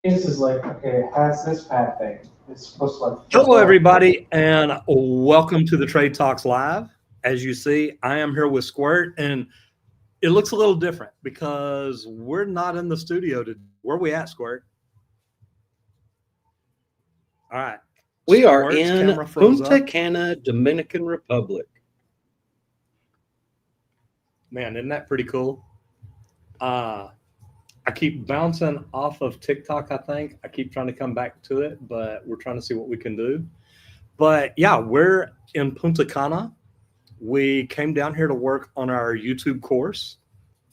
This is like, okay, it has this fat thing. It's supposed to like flip Hello, over. everybody, and welcome to the Trade Talks Live. As you see, I am here with Squirt, and it looks a little different because we're not in the studio today. Where are we at, Squirt? All right. We are Squirt's in camera froze Punta up. Cana, Dominican Republic. Man, isn't that pretty cool? I keep bouncing off of TikTok, I think. I keep trying to come back to it, but we're trying to see what we can do. But yeah, we're in Punta Cana. We came down here to work on our YouTube course,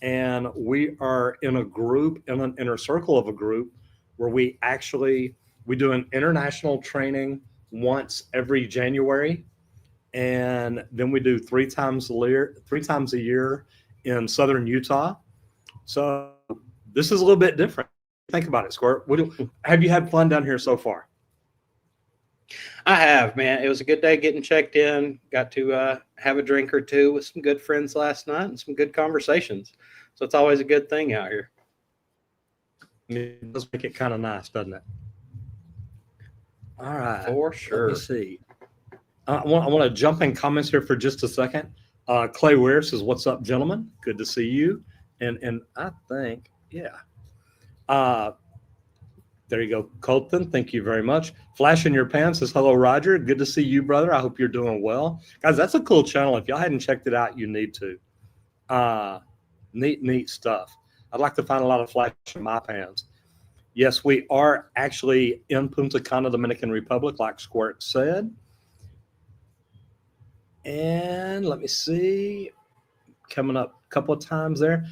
and we are in a group, in an inner circle of a group, where we do an international training once every January, and then we do three times a year in southern Utah. So this is a little bit different. Think about it, Squirt. Have you had fun down here so far? I have, man. It was a good day getting checked in. Got to have a drink or two with some good friends last night and some good conversations. So it's always a good thing out here. It does make it kind of nice, doesn't it? All right. For sure. Let me see. I want to jump in comments here for just a second. Clay Ware says, "What's up, gentlemen? Good to see you." And I think, yeah. There you go, Colton. Thank you very much. Flash in your pants says, "Hello, Roger. Good to see you, brother. I hope you're doing well." Guys, that's a cool channel. If y'all hadn't checked it out, you need to. Neat stuff. I'd like to find a lot of flash in my pants. Yes, we are actually in Punta Cana, Dominican Republic, like Squirt said. And let me see. Coming up a couple of times there.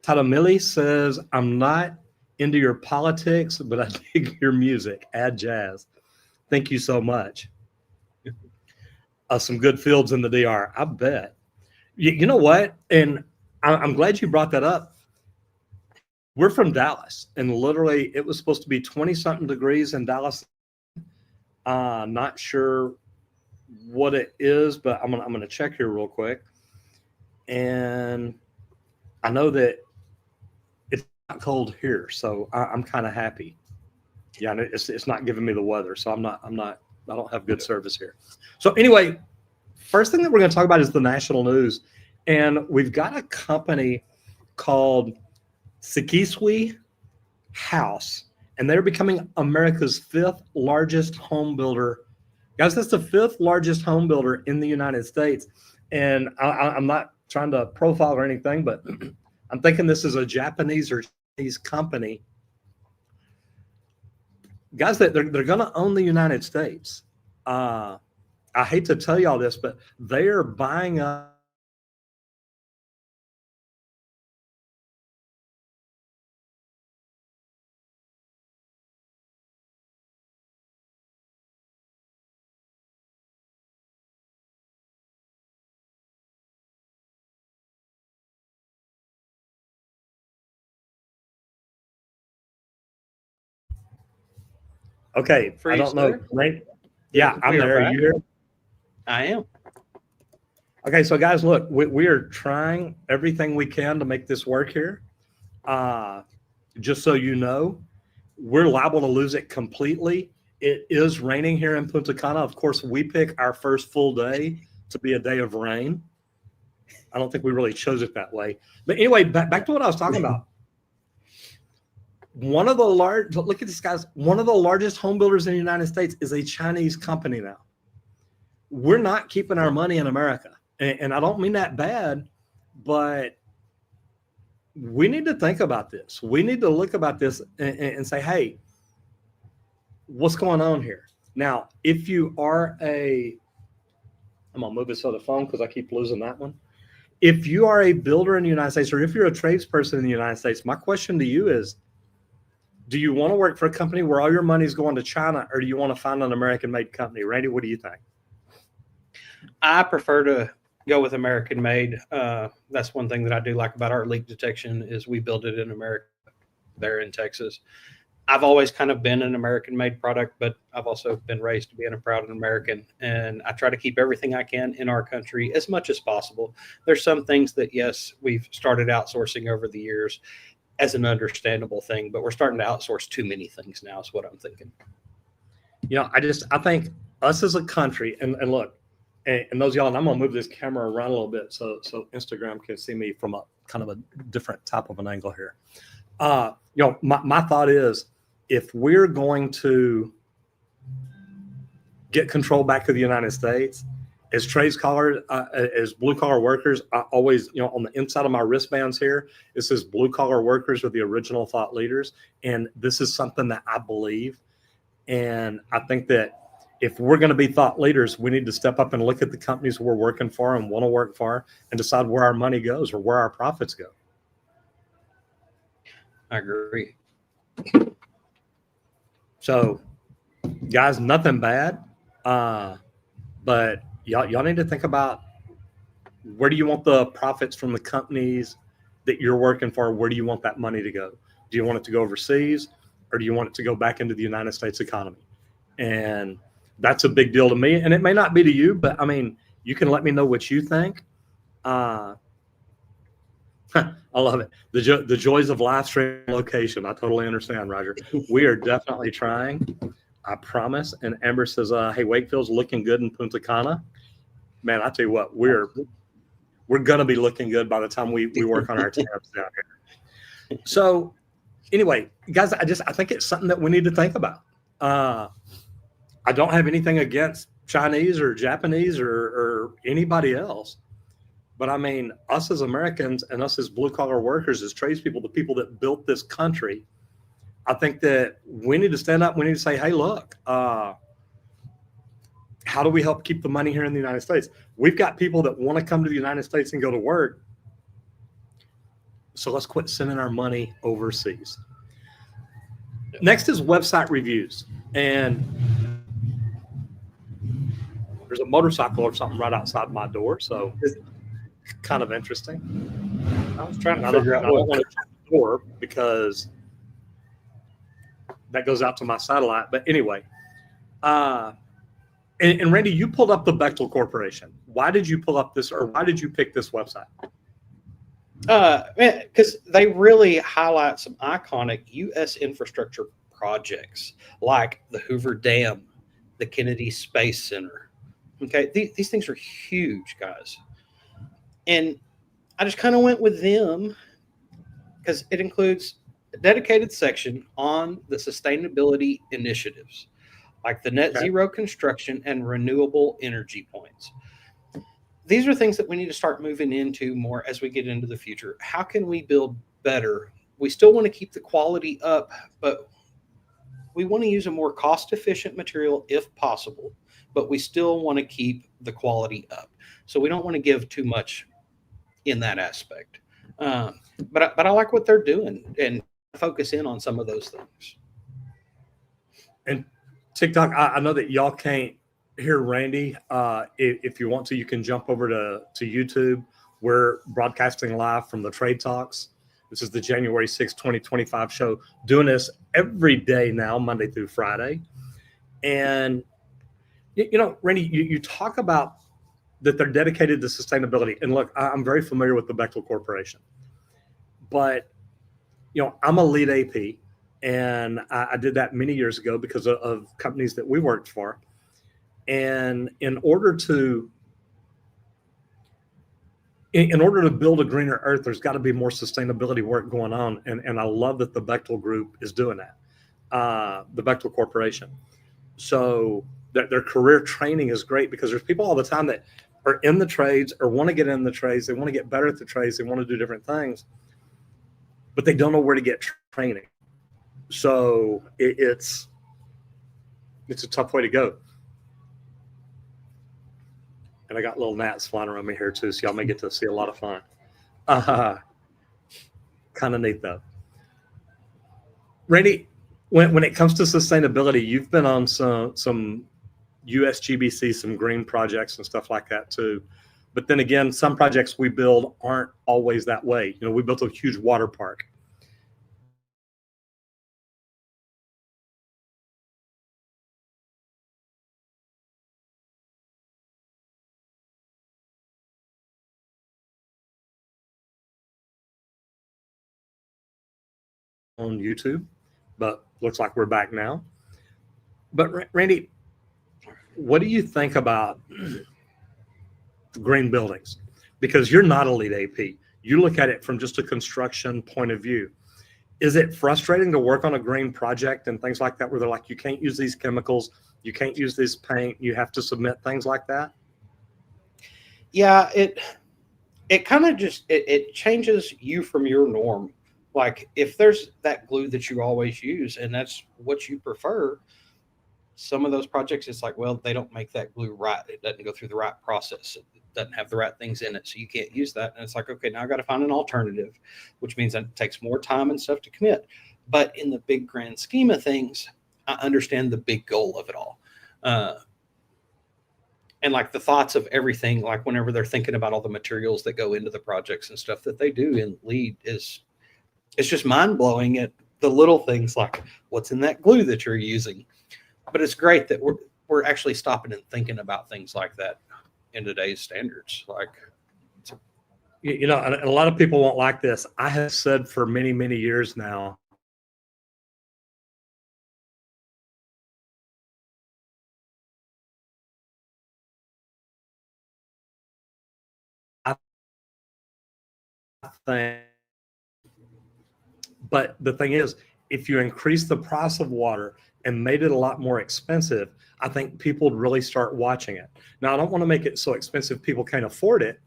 Tatamili says, "I'm not into your politics, but I dig your music. Add jazz." Thank you so much. Some good fields in the DR. I bet. You know what? And I'm glad you brought that up. We're from Dallas, and literally it was supposed to be 20-something degrees in Dallas. Not sure what it is, but I'm gonna check here real quick. And I know that it's not cold here, so I'm kind of happy. Yeah, it's not giving me the weather, so I don't have good service here. So anyway, first thing that we're going to talk about is the national news, and we've got a company called Sekisui House, and they're becoming America's 5th largest home builder. Guys, that's the 5th largest home builder in the United States, and I'm not trying to profile or anything, but I'm thinking this is a Japanese or Chinese company. Guys, that they're going to own the United States. I hate to tell y'all this, but they are buying up. Okay, For I you, don't know. sir? Right? Yeah, I'm We are there. back. You here? I am. Okay, so guys, look, we are trying everything we can to make this work here. Just so you know, we're liable to lose it completely. It is raining here in Punta Cana. Of course, we pick our first full day to be a day of rain. I don't think we really chose it that way. But anyway, back to what I was talking about. Look at this, guys. One of the largest home builders in the United States is a Chinese company now. We're not keeping our money in America. And I don't mean that bad, but we need to think about this. We need to look about this and say, hey, what's going on here? Now, if you are I'm going to move this other phone because I keep losing that one. If you are a builder in the United States, or if you're a tradesperson in the United States, my question to you is, do you want to work for a company where all your money is going to China, or do you want to find an American-made company? Randy, what do you think? I prefer to go with American made. That's one thing that I do like about our leak detection is we build it in America there in Texas. I've always kind of been an American made product, but I've also been raised to being a proud American. And I try to keep everything I can in our country as much as possible. There's some things that, yes, we've started outsourcing over the years. as an understandable thing, but we're starting to outsource too many things now is what I'm thinking. I think us as a country, and look, and those y'all, and I'm gonna move this camera around a little bit so Instagram can see me from a kind of a different type of an angle here. My thought is, if we're going to get control back to the United States, as as blue collar workers, I always, on the inside of my wristbands here, it says blue collar workers are the original thought leaders. And this is something that I believe. And I think that if we're going to be thought leaders, we need to step up and look at the companies we're working for and want to work for and decide where our money goes or where our profits go. I agree. So, guys, nothing bad. But y'all need to think about, where do you want the profits from the companies that you're working for? Where do you want that money to go? Do you want it to go overseas, or do you want it to go back into the United States economy? And that's a big deal to me. And it may not be to you, but I mean, you can let me know what you think. I love it. The joys of live stream location. I totally understand, Roger. We are definitely trying. I promise. And Amber says, hey, Wakefield's looking good in Punta Cana. Man, I tell you what, we're going to be looking good by the time we work on our tabs down here. So anyway, guys, I think it's something that we need to think about. I don't have anything against Chinese or Japanese or anybody else. But I mean, us as Americans and us as blue collar workers, as tradespeople, the people that built this country, I think that we need to stand up. We need to say, hey, look, how do we help keep the money here in the United States? We've got people that want to come to the United States and go to work. So let's quit sending our money overseas. Next is website reviews. And there's a motorcycle or something right outside my door. So it's kind of interesting. I was trying to figure out I don't want to shut the door because that goes out to my satellite. But anyway, and Randy, you pulled up the Bechtel Corporation. Why did you pull up this, or why did you pick this website? Because they really highlight some iconic U.S. infrastructure projects like the Hoover Dam, the Kennedy Space Center. Okay, these things are huge, guys. And I just kind of went with them because it includes a dedicated section on the sustainability initiatives, like the net zero construction and renewable energy points. These are things that we need to start moving into more as we get into the future. How can we build better? We still want to keep the quality up, but we want to use a more cost-efficient material if possible, but we still want to keep the quality up. So we don't want to give too much in that aspect. But I like what they're doing and focus in on some of those things. And TikTok, I know that y'all can't hear Randy. If you want to, you can jump over to YouTube. We're broadcasting live from the Trade Talks. This is the January 6, 2025 show, doing this every day now, Monday through Friday. And, Randy, you talk about that they're dedicated to sustainability. And look, I'm very familiar with the Bechtel Corporation. But, I'm a lead AP, and I did that many years ago because of companies that we worked for. And in order to build a greener earth, there's got to be more sustainability work going on. And I love that the Bechtel Group is doing that, the Bechtel Corporation. So their career training is great because there's people all the time that are in the trades or want to get in the trades. They want to get better at the trades. They want to do different things, but they don't know where to get training. So it's a tough way to go. And I got little gnats flying around me here too, so y'all may get to see a lot of fun. Kind of neat though. Randy, when it comes to sustainability, you've been on some USGBC, some green projects and stuff like that too. But then again, some projects we build aren't always that way. We built a huge water park. on YouTube, but looks like we're back now. But Randy, what do you think about green buildings? Because you're not a lead AP. You look at it from just a construction point of view. Is it frustrating to work on a green project and things like that, where they're like, you can't use these chemicals, you can't use this paint, you have to submit things like that? Yeah, it kind of just it changes you from your norm. Like if there's that glue that you always use and that's what you prefer, some of those projects it's like, well, they don't make that glue right. It doesn't go through the right process. It doesn't have the right things in it, so you can't use that. And it's like, okay, now I got to find an alternative, which means that it takes more time and stuff to commit. But in the big grand scheme of things, I understand the big goal of it all. And like the thoughts of everything, like whenever they're thinking about all the materials that go into the projects and stuff that they do in LEED it's just mind blowing at the little things like what's in that glue that you're using. But it's great that we're actually stopping and thinking about things like that in today's standards. Like, And a lot of people won't like this. I have said for many, many years now, I think, but the thing is, if you increase the price of water and made it a lot more expensive, I think people would really start watching it. Now, I don't want to make it so expensive people can't afford it,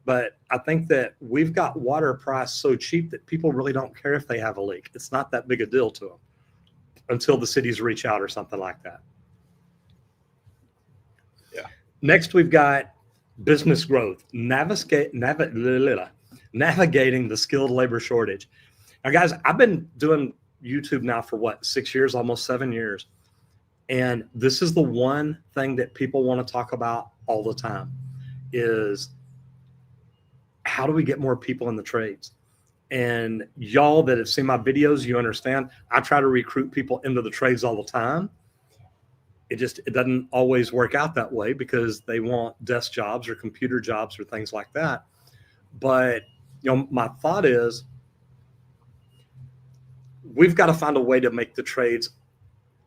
but I think that we've got water priced so cheap that people really don't care if they have a leak. It's not that big a deal to them until the cities reach out or something like that. Yeah. Next, we've got business growth, navigating the skilled labor shortage. Now, guys, I've been doing YouTube now for what, 6 years, almost 7 years. And this is the one thing that people want to talk about all the time is how do we get more people in the trades? And y'all that have seen my videos, you understand, I try to recruit people into the trades all the time. It doesn't always work out that way because they want desk jobs or computer jobs or things like that. But, my thought is we've got to find a way to make the trades,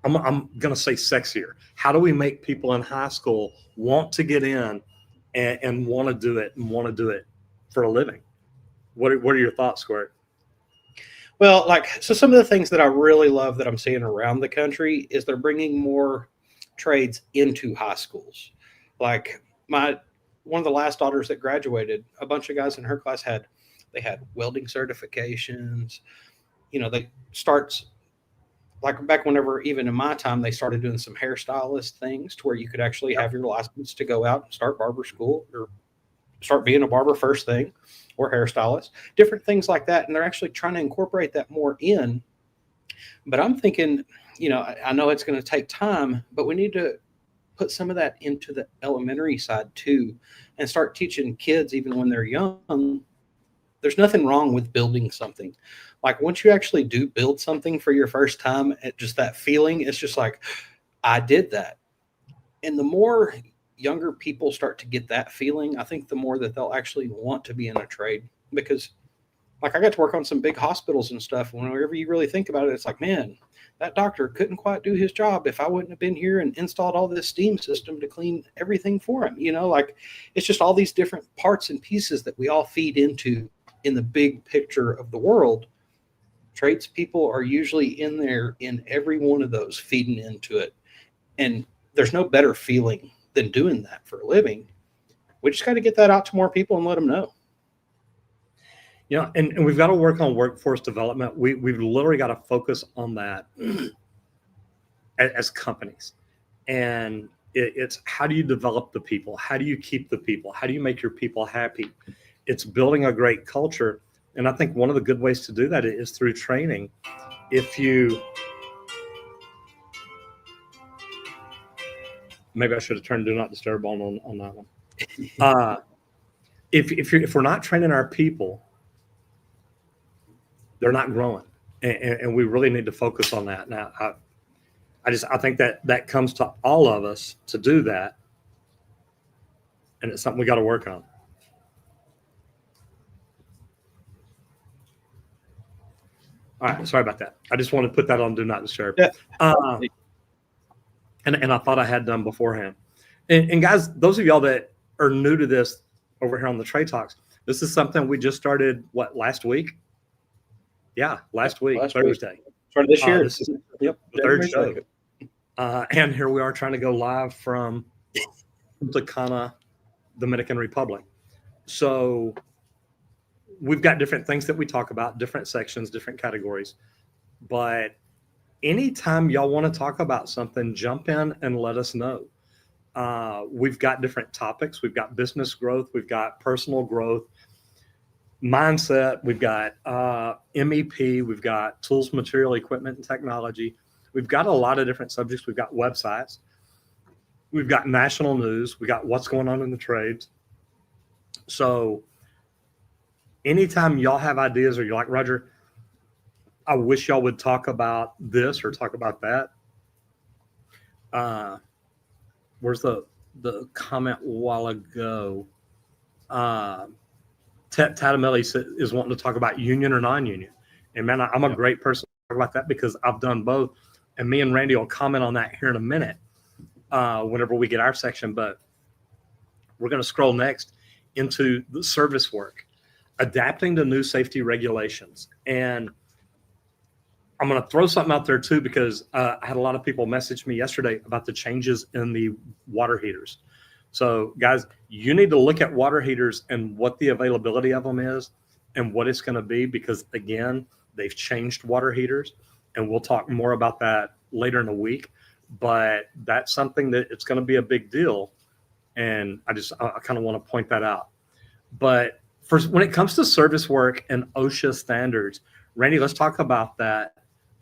I'm going to say sexier. How do we make people in high school want to get in and want to do it for a living? What are your thoughts, Squirt? well, so some of the things that I really love that I'm seeing around the country is they're bringing more trades into high schools. Like one of the last daughters that graduated, a bunch of guys in her class had welding certifications. They starts like back whenever, even in my time, they started doing some hairstylist things to where you could actually have your license to go out and start barber school or start being a barber first thing, or hairstylist, different things like that. And they're actually trying to incorporate that more in. But I'm thinking, I know it's going to take time, but we need to put some of that into the elementary side too, and start teaching kids even when they're young. There's nothing wrong with building something. Like once you actually do build something for your first time, just that feeling, it's just like, I did that. And the more younger people start to get that feeling, I think the more that they'll actually want to be in a trade. Because like I got to work on some big hospitals and stuff. Whenever you really think about it, it's like, man, that doctor couldn't quite do his job if I wouldn't have been here and installed all this steam system to clean everything for him. Like it's just all these different parts and pieces that we all feed into in the big picture of the world. Tradespeople are usually in there in every one of those, feeding into it. And there's no better feeling than doing that for a living. We just got to get that out to more people and let them know. And we've got to work on workforce development. We've literally got to focus on that as companies. And it's how do you develop the people? How do you keep the people? How do you make your people happy? It's building a great culture. And I think one of the good ways to do that is through training. Maybe I should have turned do not disturb on that one. If we're not training our people, they're not growing, and we really need to focus on that. Now, I think that comes to all of us to do that, and it's something we got to work on. All right, sorry about that. I just want to put that on Do Not Disturb. Yeah. And I thought I had done beforehand. And guys, those of y'all that are new to this over here on the Trade Talks, this is something we just started, last week? Yeah, last week, Thursday. For this year. This is Yep. the third January show. 2nd. And here we are trying to go live from Punta Cana, Dominican Republic. So we've got different things that we talk about, different sections, different categories. But anytime y'all want to talk about something, jump in and let us know. We've got different topics. We've got business growth. We've got personal growth, mindset. We've got MEP. We've got tools, material, equipment, and technology. We've got a lot of different subjects. We've got websites. We've got national news. We got what's going on in the trades. So anytime y'all have ideas or you're like, Roger, I wish y'all would talk about this or talk about that. Where's the comment a while ago? Tatamelli is wanting to talk about union or non-union. And man, I'm a great person to talk about that because I've done both. And me and Randy will comment on that here in a minute whenever we get our section. But we're going to scroll next into the service work, adapting to new safety regulations. And I'm going to throw something out there too, because I had a lot of people message me yesterday about the changes in the water heaters. So guys, you need to look at water heaters and what the availability of them is and what it's going to be, because again, they've changed water heaters, and we'll talk more about that later in the week. But that's something that it's going to be a big deal. And I kind of want to point that out. But first, when it comes to service work and OSHA standards, Randy, let's talk about that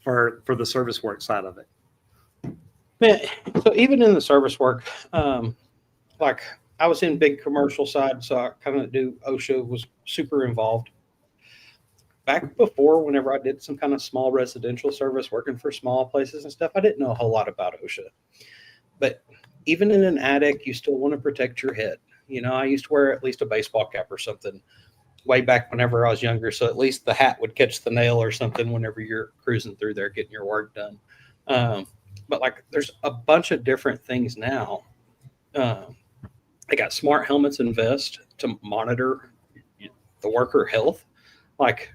for the service work side of it. Man, so even in the service work, like I was in big commercial side, so I kind of do OSHA, was super involved. Back before, whenever I did some kind of small residential service, working for small places and stuff, I didn't know a whole lot about OSHA. But even in an attic, you still want to protect your head. You know, I used to wear at least a baseball cap or something way back whenever I was younger, so at least the hat would catch the nail or something whenever you're cruising through there getting your work done. But like, there's a bunch of different things now. They got smart helmets and vests to monitor the worker health. Like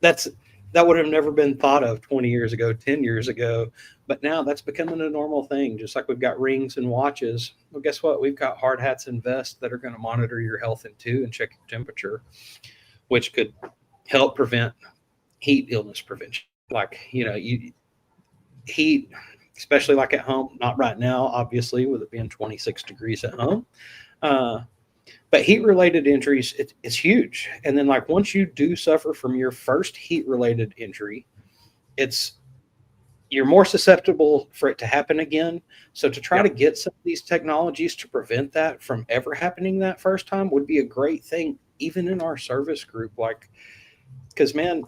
that would have never been thought of 20 years ago, 10 years ago, but now that's becoming a normal thing. Just like we've got rings and watches. Well, guess what? We've got hard hats and vests that are going to monitor your health too and check your temperature, which could help prevent heat illness prevention. Like, you know, heat, especially like at home, not right now, obviously, with it being 26 degrees at home. But heat-related injuries, it's huge. And then, like, once you do suffer from your first heat-related injury, you're more susceptible for it to happen again. So to try to get some of these technologies to prevent that from ever happening that first time would be a great thing, even in our service group. Like, because, man,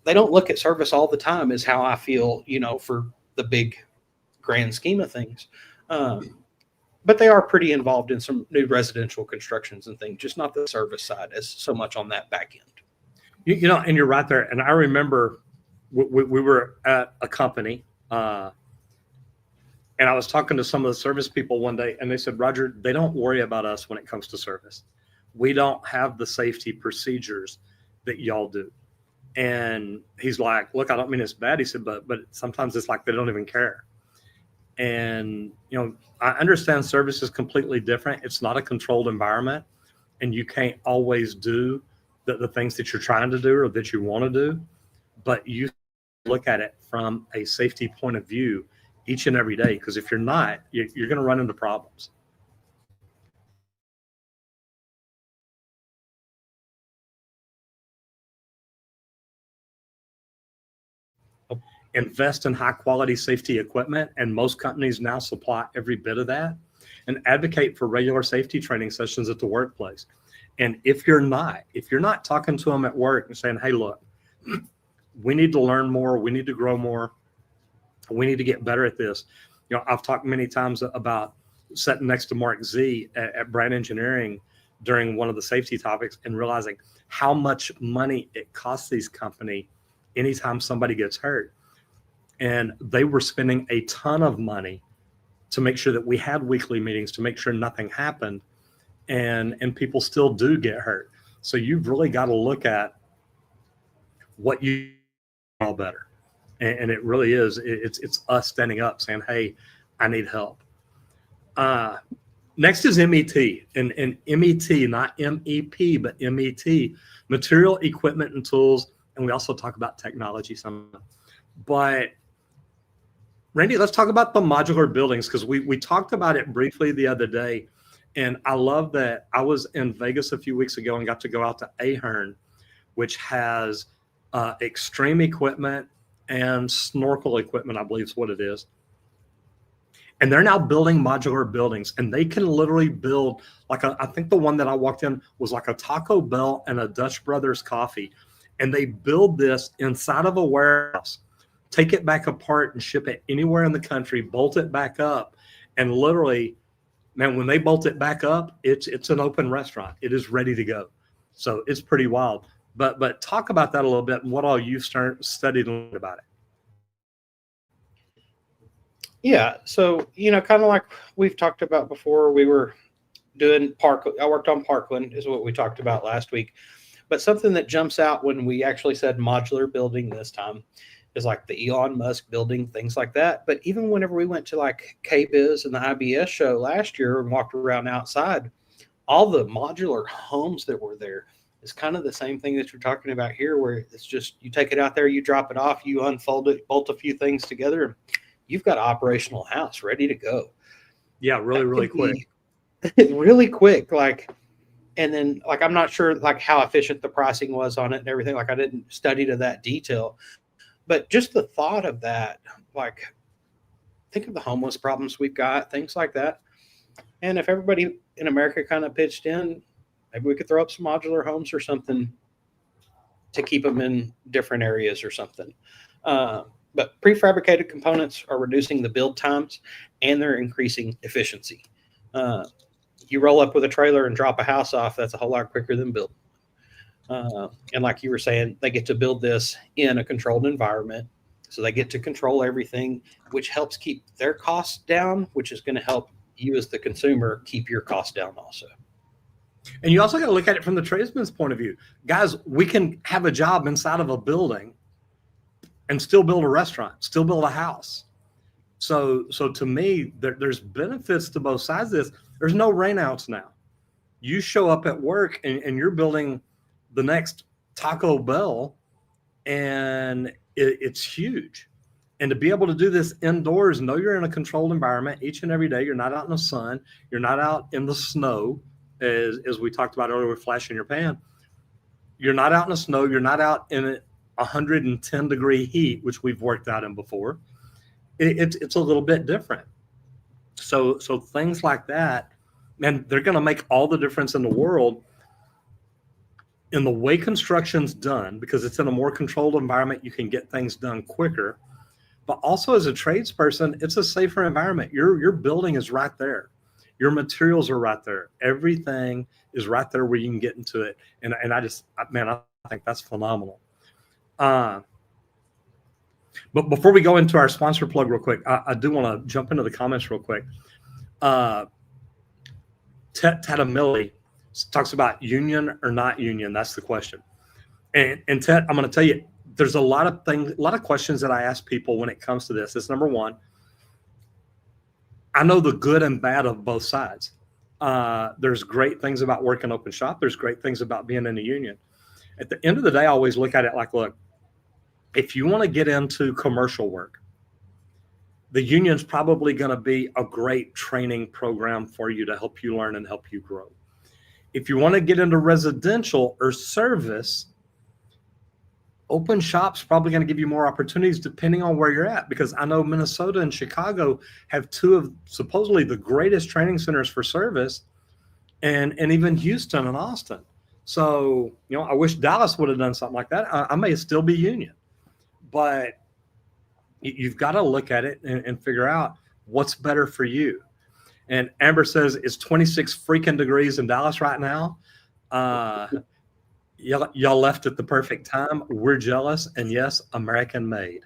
they don't look at service all the time is how I feel, you know, for the big grand scheme of things. But they are pretty involved in some new residential constructions and things, just not the service side as so much on that back end. You know, and you're right there. And I remember we were at a company and I was talking to some of the service people one day, and they said, Roger, they don't worry about us when it comes to service. We don't have the safety procedures that y'all do. And he's like, look, I don't mean it's bad. He said, but sometimes it's like they don't even care. And, you know, I understand service is completely different. It's not a controlled environment, and you can't always do the things that you're trying to do or that you want to do, but you look at it from a safety point of view each and every day. Because if you're not, you're going to run into problems. Invest in high quality safety equipment, and most companies now supply every bit of that, and advocate for regular safety training sessions at the workplace. And if you're not talking to them at work and saying, hey, look, we need to learn more, we need to grow more, we need to get better at this. You know, I've talked many times about sitting next to Mark Z at Brand Engineering during one of the safety topics and realizing how much money it costs these companies anytime somebody gets hurt. And they were spending a ton of money to make sure that we had weekly meetings to make sure nothing happened. And people still do get hurt. So you've really got to look at what you all better. And it really is. It's us standing up saying, hey, I need help. Next is MET, and MET, not MEP, but MET, material, equipment, and tools. And we also talk about technology some. But Randy, let's talk about the modular buildings, because we talked about it briefly the other day. And I love that I was in Vegas a few weeks ago and got to go out to Ahern, which has extreme equipment and snorkel equipment, I believe is what it is. And they're now building modular buildings, and they can literally build I think the one that I walked in was like a Taco Bell and a Dutch Brothers coffee. And they build this inside of a warehouse, take it back apart and ship it anywhere in the country, bolt it back up. And literally, man, when they bolt it back up, it's an open restaurant. It is ready to go. So it's pretty wild. But talk about that a little bit and what all you've studied and learned about it. Yeah. So, kind of like we've talked about before, we were doing I worked on Parkland is what we talked about last week. But something that jumps out when we actually said modular building this time is like the Elon Musk building, things like that. But even whenever we went to like KBIS and the IBS show last year and walked around outside, all the modular homes that were there is kind of the same thing that you're talking about here, where it's just you take it out there, you drop it off, you unfold it, bolt a few things together, and you've got an operational house ready to go. Yeah, really quick. Really quick. And then I'm not sure how efficient the pricing was on it and everything. I didn't study to that detail. But just the thought of that, think of the homeless problems we've got, things like that. And if everybody in America kind of pitched in, maybe we could throw up some modular homes or something to keep them in different areas or something. But prefabricated components are reducing the build times and they're increasing efficiency. You roll up with a trailer and drop a house off, that's a whole lot quicker than building. And like you were saying, they get to build this in a controlled environment. So they get to control everything, which helps keep their costs down, which is going to help you as the consumer keep your costs down also. And you also got to look at it from the tradesman's point of view. Guys, we can have a job inside of a building and still build a restaurant, still build a house. So to me, there's benefits to both sides of this. There's no rainouts now. You show up at work and you're building the next Taco Bell, and it's huge. And to be able to do this indoors, know you're in a controlled environment each and every day. You're not out in the sun. You're not out in the snow, as we talked about earlier with flash in your pan. You're not out in the snow. You're not out in 110-degree heat, which we've worked out in before. It's a little bit different. So things like that, man, they're going to make all the difference in the world in the way construction's done, because it's in a more controlled environment. You can get things done quicker, but also as a tradesperson, it's a safer environment. Your building is right there. Your materials are right there. Everything is right there where you can get into it. And I think that's phenomenal. But before we go into our sponsor plug real quick, I do want to jump into the comments real quick. Tatamilli talks about union or not union. That's the question. And Ted, I'm going to tell you, there's a lot of questions that I ask people when it comes to this. It's number one, I know the good and bad of both sides. There's great things about working open shop. There's great things about being in a union. At the end of the day, I always look at it like, look, if you want to get into commercial work, the union's probably going to be a great training program for you to help you learn and help you grow. If you want to get into residential or service, open shop's probably going to give you more opportunities depending on where you're at, because I know Minnesota and Chicago have two of supposedly the greatest training centers for service, and even Houston and Austin. So, I wish Dallas would have done something like that. I may still be union, but you've got to look at it and figure out what's better for you. And Amber says, it's 26 freaking degrees in Dallas right now. y'all left at the perfect time. We're jealous, and yes, American made.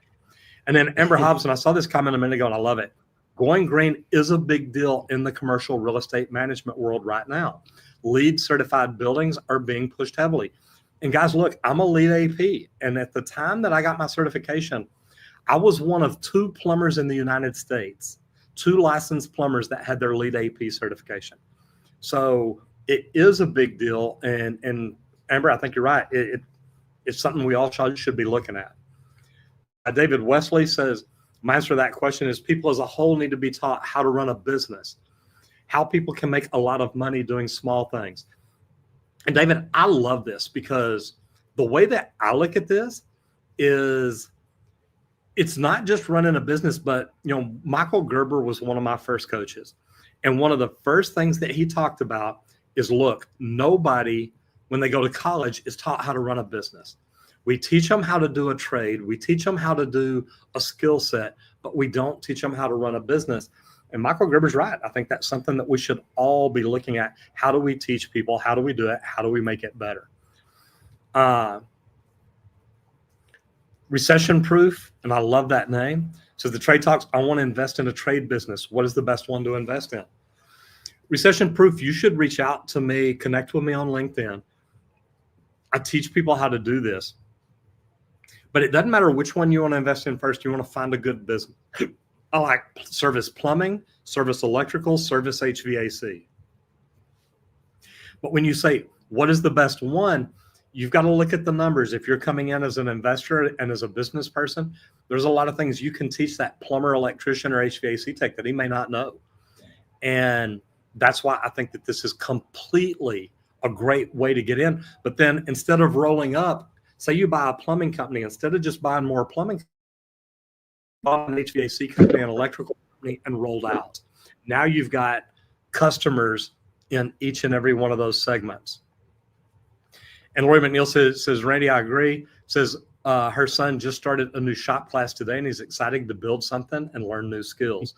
And then Amber Hobson, I saw this comment a minute ago, and I love it. Going green is a big deal in the commercial real estate management world right now. LEED certified buildings are being pushed heavily. And guys, look, I'm a LEED AP. And at the time that I got my certification, I was one of 2 plumbers in the United States, 2 licensed plumbers that had their LEED AP certification. So it is a big deal. And Amber, I think you're right. It's something we all should be looking at. David Wesley says, my answer to that question is people as a whole need to be taught how to run a business, how people can make a lot of money doing small things. And David, I love this because the way that I look at this is it's not just running a business, but Michael Gerber was one of my first coaches. And one of the first things that he talked about is, look, nobody, when they go to college, is taught how to run a business. We teach them how to do a trade. We teach them how to do a skill set, but we don't teach them how to run a business. And Michael Gerber's right. I think that's something that we should all be looking at. How do we teach people? How do we do it? How do we make it better? Recession proof, and I love that name. So the Trade Talks, I want to invest in a trade business. What is the best one to invest in? Recession proof, you should reach out to me, connect with me on LinkedIn. I teach people how to do this. But it doesn't matter which one you want to invest in first. You want to find a good business. I like service plumbing, service electrical, service HVAC. But when you say, what is the best one? You've got to look at the numbers. If you're coming in as an investor and as a business person, there's a lot of things you can teach that plumber, electrician, or HVAC tech that he may not know. And that's why I think that this is completely a great way to get in. But then instead of rolling up, say you buy a plumbing company, instead of just buying more plumbing, bought an HVAC company, an electrical company, and rolled out. Now you've got customers in each and every one of those segments. And Lori McNeil says, Randy, I agree. Says her son just started a new shop class today, and he's excited to build something and learn new skills.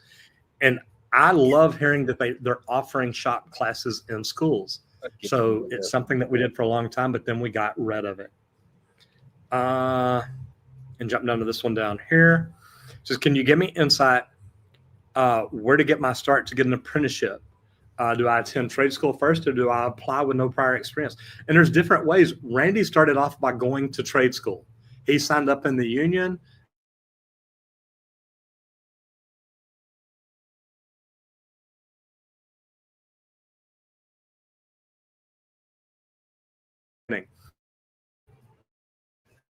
And I love hearing that they're offering shop classes in schools. So it's something that we did for a long time, but then we got rid of it. And jump down to this one down here. It says, can you give me insight where to get my start to get an apprenticeship? Do I attend trade school first, or do I apply with no prior experience? And there's different ways. Randy started off by going to trade school. He signed up in the union.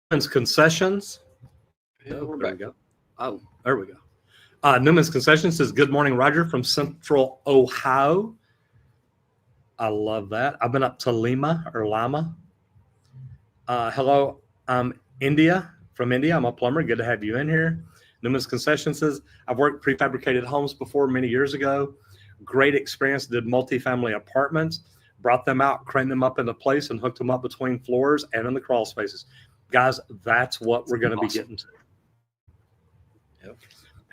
Concessions. We're There back. we go. Oh, there we go. Newman's Concessions says, good morning, Roger, from Central Ohio. I love that. I've been up to Lima. Hello, I'm India, from India. I'm a plumber. Good to have you in here. Newman's Concessions says, I've worked prefabricated homes before many years ago. Great experience. Did multifamily apartments. Brought them out, craned them up into place, and hooked them up between floors and in the crawl spaces. Guys, that's what we're going to be getting to. Yep.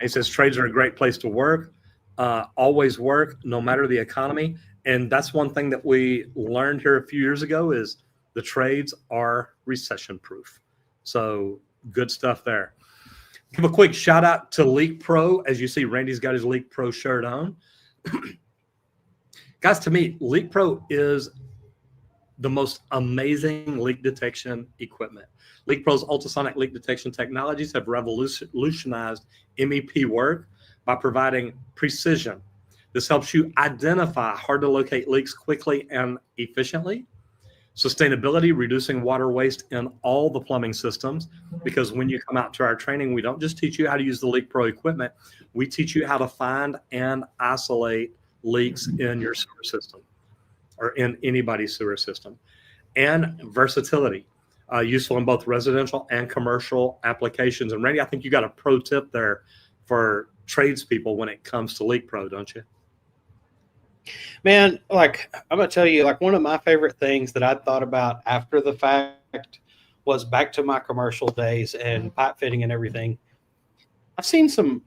He says trades are a great place to work, always work, no matter the economy. And that's one thing that we learned here a few years ago is the trades are recession proof. So good stuff there. Give a quick shout out to Leak Pro. As you see, Randy's got his Leak Pro shirt on. Guys, to me, Leak Pro is the most amazing leak detection equipment. Leak Pro's ultrasonic leak detection technologies have revolutionized MEP work by providing precision. This helps you identify hard to locate leaks quickly and efficiently. Sustainability, reducing water waste in all the plumbing systems, because when you come out to our training, we don't just teach you how to use the Leak Pro equipment, we teach you how to find and isolate leaks in your sewer system or in anybody's sewer system. And versatility, useful in both residential and commercial applications. And Randy, I think you got a pro tip there for tradespeople when it comes to Leak Pro, don't you? Man, like I'm gonna tell you, like one of my favorite things that I thought about after the fact was back to my commercial days and pipe fitting and everything. I've seen some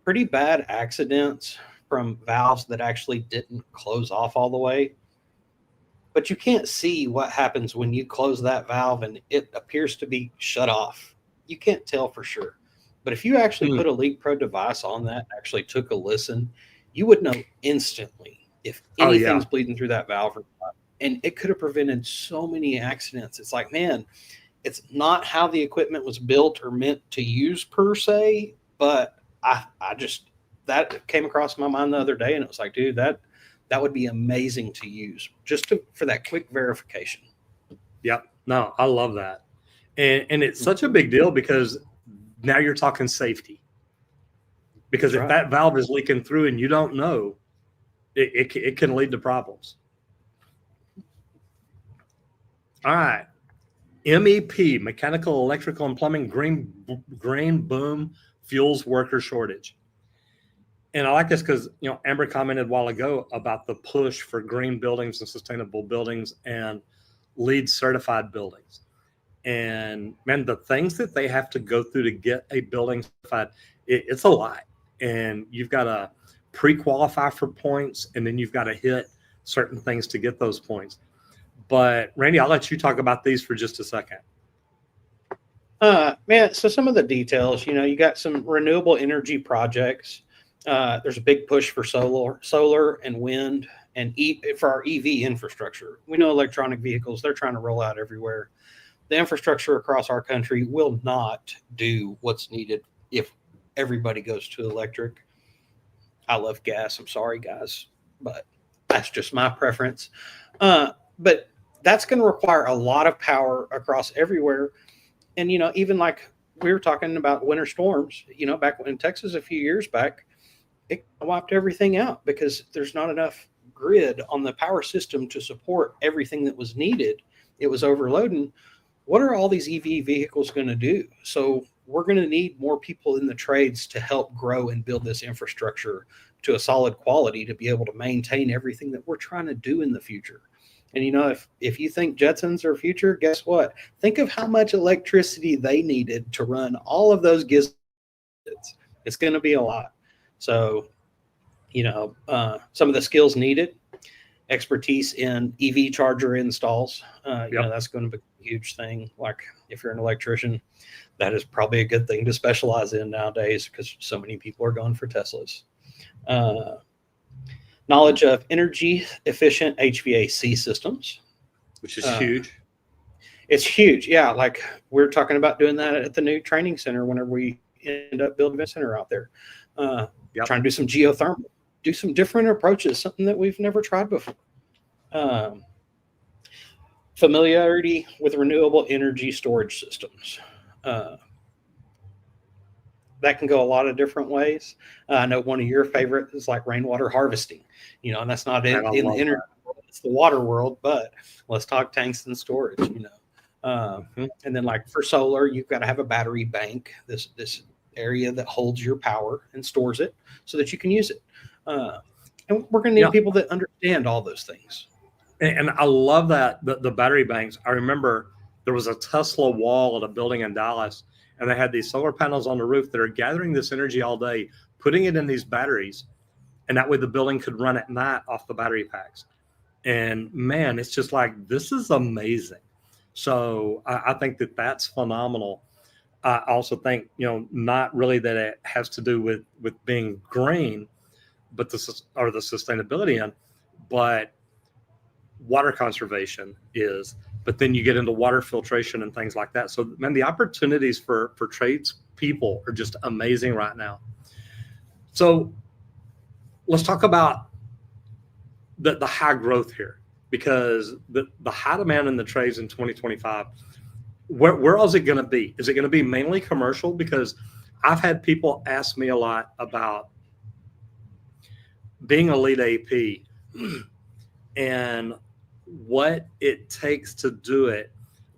pretty bad accidents from valves that actually didn't close off all the way. but you can't see what happens when you close that valve and it appears to be shut off. You can't tell for sure. But if you actually put a Leak Pro device on that, actually took a listen, you would know instantly if anything's bleeding through that valve or not. And it could have prevented so many accidents. It's like, man, it's not how the equipment was built or meant to use per se, but I just, that came across my mind the other day, and it was like, dude, that would be amazing to use just for that quick verification. Yep. No, I love that. And it's such a big deal because now you're talking safety. Because if that valve is leaking through and you don't know, it can lead to problems. All right. MEP, mechanical, electrical, and plumbing, grain boom, fuels worker shortage. And I like this because, Amber commented a while ago about the push for green buildings and sustainable buildings and LEED certified buildings. And man, the things that they have to go through to get a building certified, it's a lot. And you've got to pre-qualify for points, and then you've got to hit certain things to get those points. But Randy, I'll let you talk about these for just a second. Man, so some of the details, you got some renewable energy projects. There's a big push for solar and wind and for our EV infrastructure. We know electronic vehicles, they're trying to roll out everywhere. The infrastructure across our country will not do what's needed if everybody goes to electric. I love gas. I'm sorry, guys, but that's just my preference. But that's going to require a lot of power across everywhere. And, even like we were talking about winter storms, back in Texas a few years back, it wiped everything out because there's not enough grid on the power system to support everything that was needed. It was overloading. What are all these EV vehicles going to do? So we're going to need more people in the trades to help grow and build this infrastructure to a solid quality to be able to maintain everything that we're trying to do in the future. And, if you think Jetsons are future, guess what? Think of how much electricity they needed to run all of those gizmos. It's going to be a lot. So, some of the skills needed, expertise in EV charger installs, that's going to be a huge thing. Like if you're an electrician, that is probably a good thing to specialize in nowadays because so many people are going for Teslas. Knowledge of energy efficient HVAC systems, which is huge. It's huge. Yeah. Like we're talking about doing that at the new training center whenever we end up building a center out there. Trying to do some geothermal, do some different approaches, something that we've never tried before. Familiarity with renewable energy storage systems. That can go a lot of different ways. I know one of your favorites is like rainwater harvesting, and that's not in the energy world, it's the water world, but let's talk tanks and storage, And then like for solar, you've got to have a battery bank, this area that holds your power and stores it so that you can use it. And we're going to need people that understand all those things. And I love that, the battery banks. I remember there was a Tesla wall at a building in Dallas, and they had these solar panels on the roof that are gathering this energy all day, putting it in these batteries, and that way the building could run at night off the battery packs. And man, it's just like, this is amazing. So I think that that's phenomenal. I also think, not really that it has to do with being green, but the sustainability end, but water conservation is. But then you get into water filtration and things like that. So, man, the opportunities for trades people are just amazing right now. So let's talk about the high growth here, because the high demand in the trades in 2025, where is it going to be? Is it going to be mainly commercial? Because I've had people ask me a lot about being a lead AP and what it takes to do it,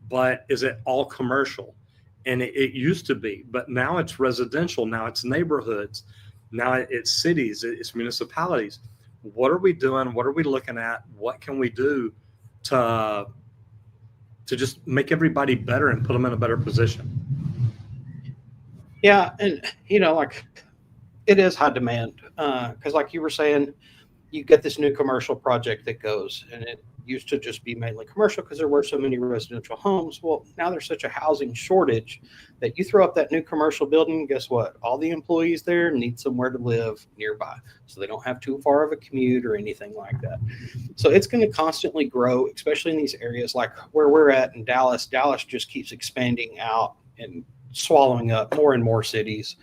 but is it all commercial? And it used to be, but now it's residential, now it's neighborhoods, now it's cities, it's municipalities. What are we doing? What are we looking at? What can we do to just make everybody better and put them in a better position? Yeah, and like it is high demand because like you were saying, you get this new commercial project that goes and used to just be mainly commercial because there were so many residential homes. Well, now there's such a housing shortage that you throw up that new commercial building, guess what? All the employees there need somewhere to live nearby, so they don't have too far of a commute or anything like that. So it's going to constantly grow, especially in these areas like where we're at in Dallas. Dallas just keeps expanding out and swallowing up more and more cities.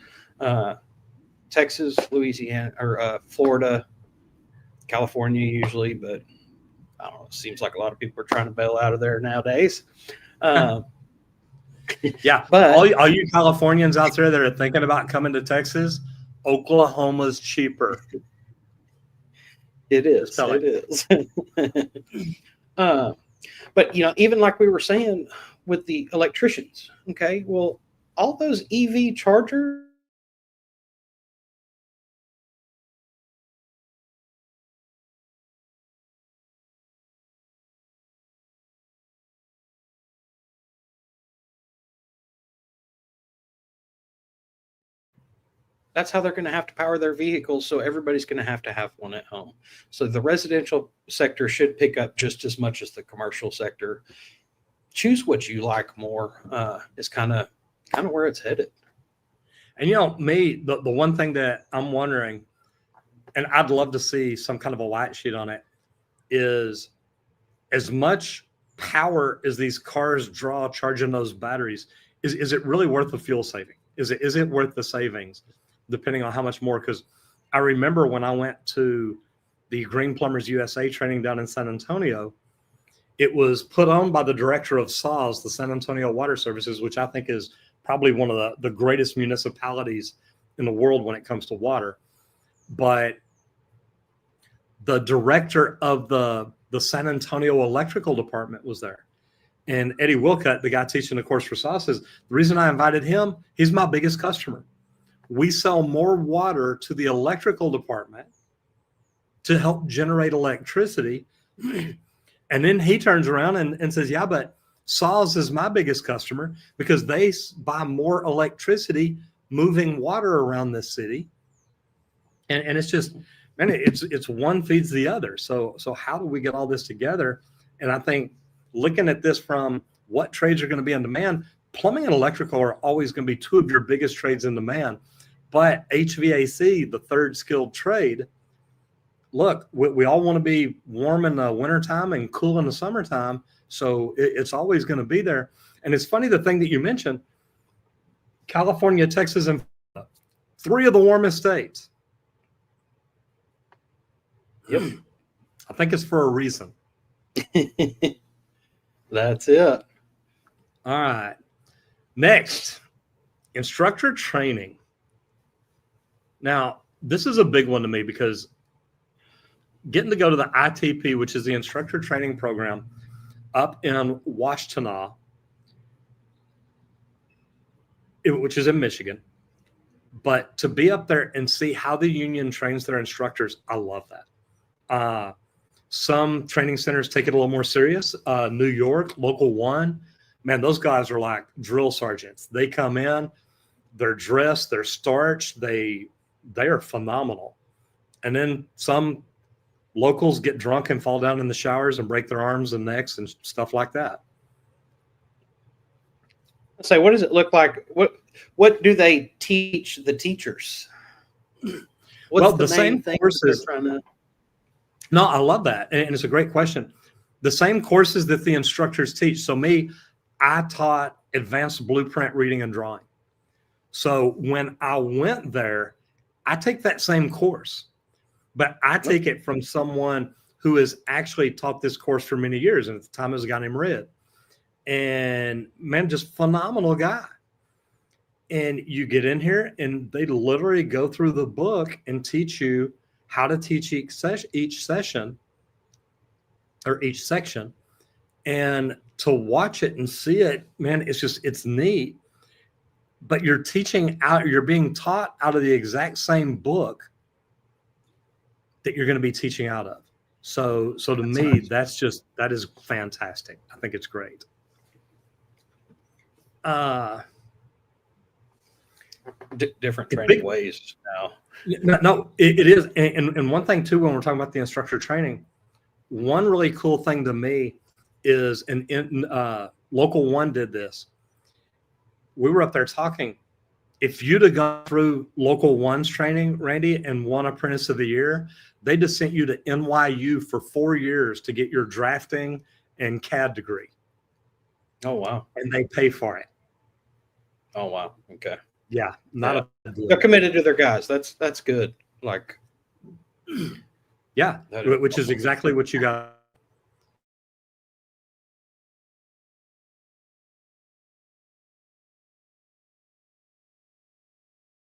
Texas, Louisiana, or Florida, California usually, but I don't know. It seems like a lot of people are trying to bail out of there nowadays. Yeah, But all you Californians out there that are thinking about coming to Texas, Oklahoma's cheaper. it is. Tell It is. But even like we were saying with the electricians, okay, well, all those EV chargers. That's how they're going to have to power their vehicles. So everybody's going to have one at home. So the residential sector should pick up just as much as the commercial sector. Choose what you like more. Is kind of where it's headed. And me, the one thing that I'm wondering, and I'd love to see some kind of a white sheet on it, is as much power as these cars draw charging those batteries, is it really worth the fuel saving? Is it worth the savings, depending on how much more? Because I remember when I went to the Green Plumbers USA training down in San Antonio, it was put on by the director of SAWS, the San Antonio Water Services, which I think is probably one of the greatest municipalities in the world when it comes to water. But the director of the San Antonio Electrical Department was there. And Eddie Wilcutt, the guy teaching the course for SAWS, says, the reason I invited him, he's my biggest customer. We sell more water to the electrical department to help generate electricity. And then he turns around and says, yeah, but SAWS is my biggest customer because they buy more electricity moving water around this city. And it's just, man, it's one feeds the other. So how do we get all this together? And I think looking at this from what trades are going to be in demand, plumbing and electrical are always going to be two of your biggest trades in demand. But HVAC, the third skilled trade, look, we all want to be warm in the wintertime and cool in the summertime. So it's always going to be there. And it's funny, the thing that you mentioned, California, Texas, and Florida, three of the warmest states. Yep. I think it's for a reason. That's it. All right. Next, instructor training. Now, this is a big one to me because getting to go to the ITP, which is the instructor training program up in Washtenaw, which is in Michigan, but to be up there and see how the union trains their instructors, I love that. Some training centers take it a little more serious. New York, Local 1, man, those guys are like drill sergeants. They come in, they're dressed, they're starched, they are phenomenal. And then some locals get drunk and fall down in the showers and break their arms and necks and stuff like that. So what does it look like? What do they teach the teachers? What's the same courses. No, I love that. And it's a great question. The same courses that the instructors teach. So I taught advanced blueprint reading and drawing. So when I went there, I take that same course, but I take it from someone who has actually taught this course for many years. And at the time it was a guy named Red. And man, just phenomenal guy. And you get in here and they literally go through the book and teach you how to teach each session or each section. And to watch it and see it, man, it's neat. But you're being taught out of the exact same book that you're going to be teaching out of. So to me, nice. That is fantastic. I think it's great. Different training ways now. No, it is. And one thing too, when we're talking about the instructor training, one really cool thing to me is Local One did this. We were up there talking. If you'd have gone through Local One's training, Randy, and won Apprentice of the Year, they just sent you to NYU for 4 years to get your drafting and CAD degree. Oh, wow. And they pay for it. Oh, wow. Okay. Yeah. Not a They're committed to their guys. That's good. Like, yeah, which is exactly what you got.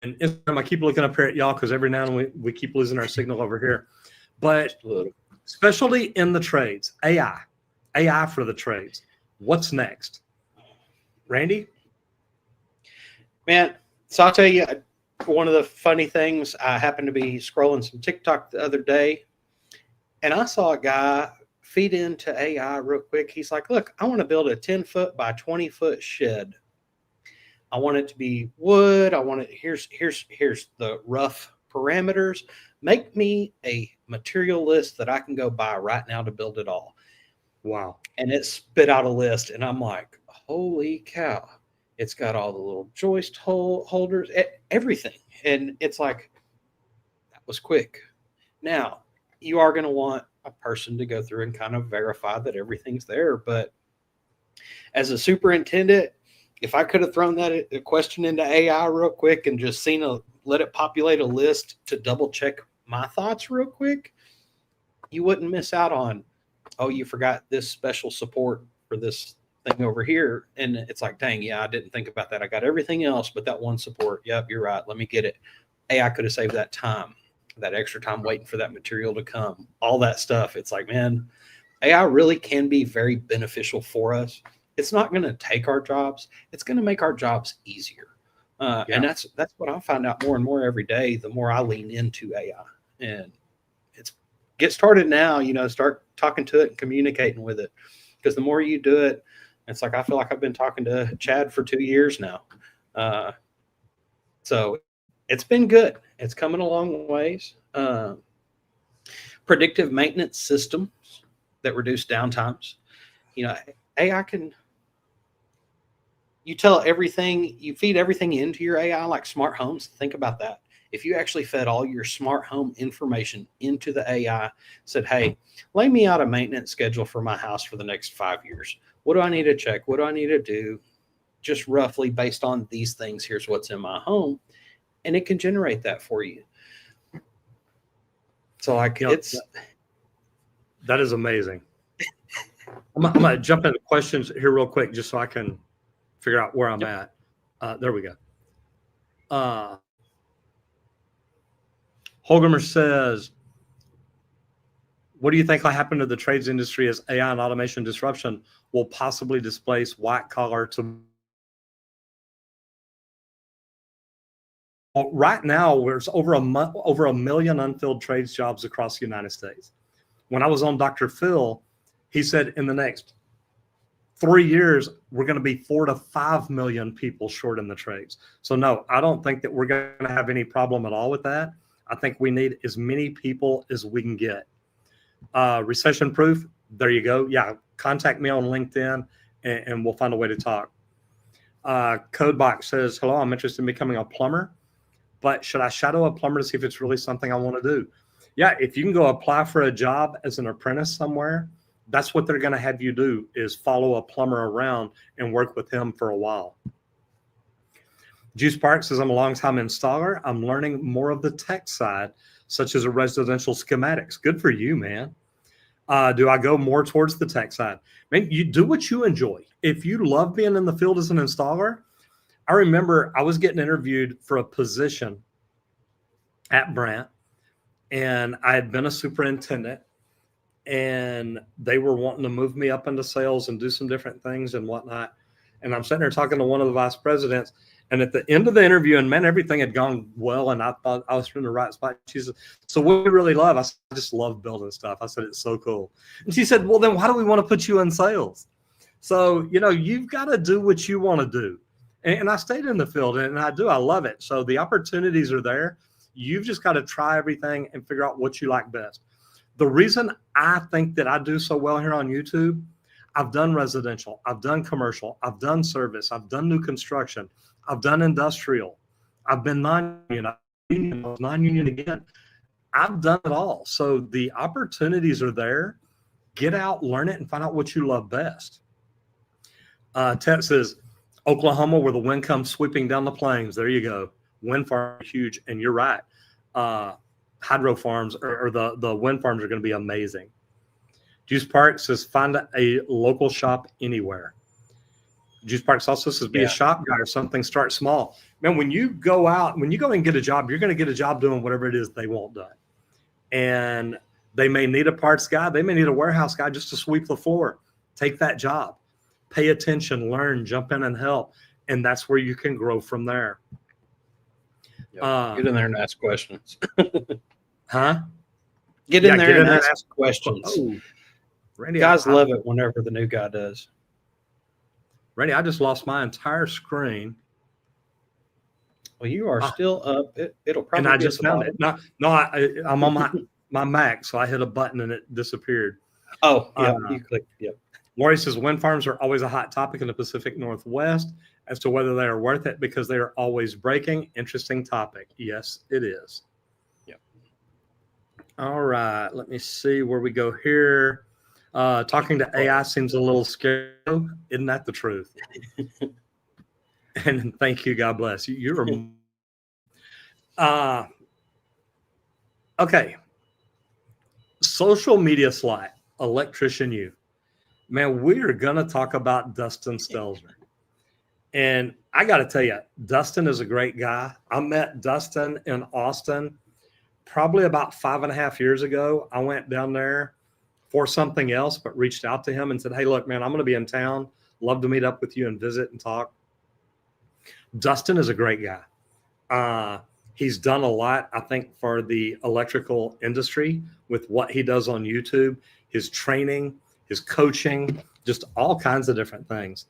And Instagram, I keep looking up here at y'all because every now and then we keep losing our signal over here. But especially in the trades, AI for the trades. What's next? Randy? Man, so I'll tell you, one of the funny things, I happened to be scrolling some TikTok the other day, and I saw a guy feed into AI real quick. He's like, look, I want to build a 10-foot by 20-foot shed. I want it to be wood. I want it, here's the rough parameters. Make me a material list that I can go buy right now to build it all. Wow. And it spit out a list, and I'm like, holy cow. It's got all the little joist holders, everything. And it's like, that was quick. Now, you are going to want a person to go through and kind of verify that everything's there. But as a superintendent, if I could have thrown that question into AI real quick and just let it populate a list to double check my thoughts real quick, you wouldn't miss out on, oh, you forgot this special support for this thing over here. And it's like, dang, yeah, I didn't think about that. I got everything else, but that one support. Yep, you're right. Let me get it. AI could have saved that time, that extra time waiting for that material to come, all that stuff. It's like, man, AI really can be very beneficial for us. It's not going to take our jobs. It's going to make our jobs easier. And that's what I find out more and more every day, the more I lean into AI. And it's get started now, start talking to it and communicating with it. Because the more you do it, it's like, I feel like I've been talking to Chad for 2 years now. So it's been good. It's coming a long ways. Predictive maintenance systems that reduce downtimes. AI can, you feed everything into your AI like smart homes. Think about that. If you actually fed all your smart home information into the AI, said, hey, lay me out a maintenance schedule for my house for the next 5 years. What do I need to check? What do I need to do? Just roughly based on these things, here's what's in my home. And it can generate that for you. So that is amazing. I'm going to jump into questions here real quick just so I can figure out where I'm at. There we go. Holgamer says, what do you think will happen to the trades industry as AI and automation disruption will possibly displace white collar to? Well, right now, there's over a million unfilled trades jobs across the United States. When I was on Dr. Phil, he said in the next 3 years, we're going to be 4 to 5 million people short in the trades. So no, I don't think that we're going to have any problem at all with that. I think we need as many people as we can get. Recession proof, there you go. Yeah, contact me on LinkedIn and we'll find a way to talk. Codebox says, hello, I'm interested in becoming a plumber, but should I shadow a plumber to see if it's really something I want to do? Yeah, if you can go apply for a job as an apprentice somewhere, that's what they're going to have you do, is follow a plumber around and work with him for a while. Juice Park says, I'm a long-time installer. I'm learning more of the tech side, such as a residential schematics. Good for you, man. Do I go more towards the tech side? Man, you do what you enjoy. If you love being in the field as an installer, I remember I was getting interviewed for a position at Brandt, and I had been a superintendent, and they were wanting to move me up into sales and do some different things and whatnot. And I'm sitting there talking to one of the vice presidents, and at the end of the interview, and man, everything had gone well, and I thought I was in the right spot. She said, so what do you really love? I said, I just love building stuff. I said, it's so cool. And she said, well, then why do we want to put you in sales? So, you've got to do what you want to do. And I stayed in the field, and I love it. So the opportunities are there. You've just got to try everything and figure out what you like best. The reason I think that I do so well here on YouTube, I've done residential, I've done commercial, I've done service, I've done new construction, I've done industrial, I've been non-union, non-union again. I've done it all. So the opportunities are there. Get out, learn it, and find out what you love best. Ted says, Oklahoma, where the wind comes sweeping down the plains. There you go. Wind farm are huge, and you're right. Hydro farms or the wind farms are going to be amazing. Juice Park says, find a local shop anywhere. Juice Parks also says, be a shop guy or something, start small. Man, when you go and get a job, you're going to get a job doing whatever it is they want done. And they may need a parts guy. They may need a warehouse guy just to sweep the floor. Take that job. Pay attention, learn, jump in and help. And that's where you can grow from there. Get in there and ask questions. Huh? Get in there and ask questions. Oh, Randy, guys love it whenever the new guy does. Randy, I just lost my entire screen. Well, you are still up. It'll probably. And I just found it. I'm on my Mac, so I hit a button and it disappeared. Oh, yeah, you clicked. Yep. Lori says wind farms are always a hot topic in the Pacific Northwest as to whether they are worth it because they are always breaking. Interesting topic. Yes, it is. Yep. All right. Let me see where we go here. Talking to AI seems a little scary. Isn't that the truth? And thank you. God bless you. You're okay. Social media slide, Electrician U. Man, we are going to talk about Dustin Stelzner. And I got to tell you, Dustin is a great guy. I met Dustin in Austin probably about 5.5 years ago. I went down there for something else, but reached out to him and said, hey, look, man, I'm going to be in town. Love to meet up with you and visit and talk. Dustin is a great guy. He's done a lot, I think, for the electrical industry with what he does on YouTube, his training, his coaching, just all kinds of different things.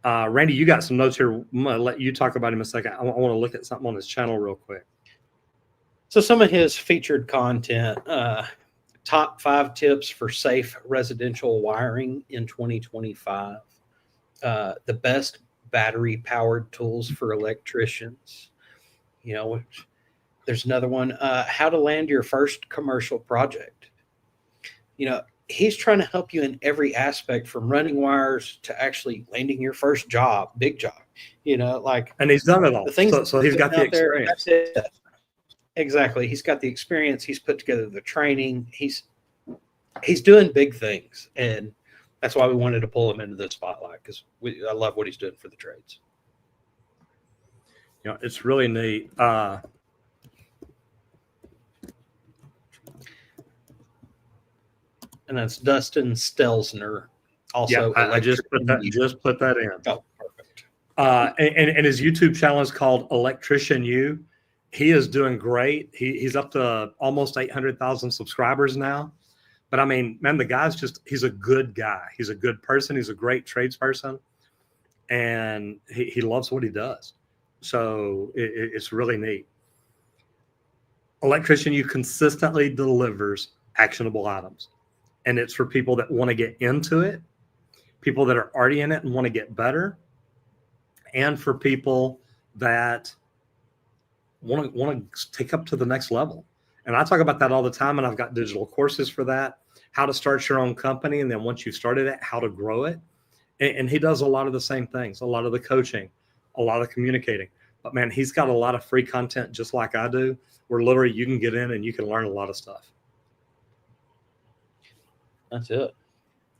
Randy, you got some notes here. I'm going to let you talk about him a second. I want to look at something on his channel real quick. So some of his featured content, top 5 tips for safe residential wiring in 2025, the best battery powered tools for electricians. There's another one, how to land your first commercial project. He's trying to help you in every aspect from running wires to actually landing your first job, big job, and he's done it all. So he's got the experience. There, that's it. Exactly. He's got the experience. He's put together the training. He's doing big things. And that's why we wanted to pull him into the spotlight, because I love what he's doing for the trades. It's really neat. And that's Dustin Stelzner. Also, I just put that in. Oh, perfect. And his YouTube channel is called Electrician U. He is doing great. He's up to almost 800,000 subscribers now. But I mean, man, the guy's he's a good guy. He's a good person. He's a great tradesperson. And he loves what he does. So it's really neat. Electrician U consistently delivers actionable items. And it's for people that want to get into it, people that are already in it and want to get better, and for people that want to take up to the next level. And I talk about that all the time, and I've got digital courses for that, how to start your own company, and then once you've started it, how to grow it. And he does a lot of the same things, a lot of the coaching, a lot of communicating. But, man, he's got a lot of free content just like I do, where literally you can get in and you can learn a lot of stuff. That's it.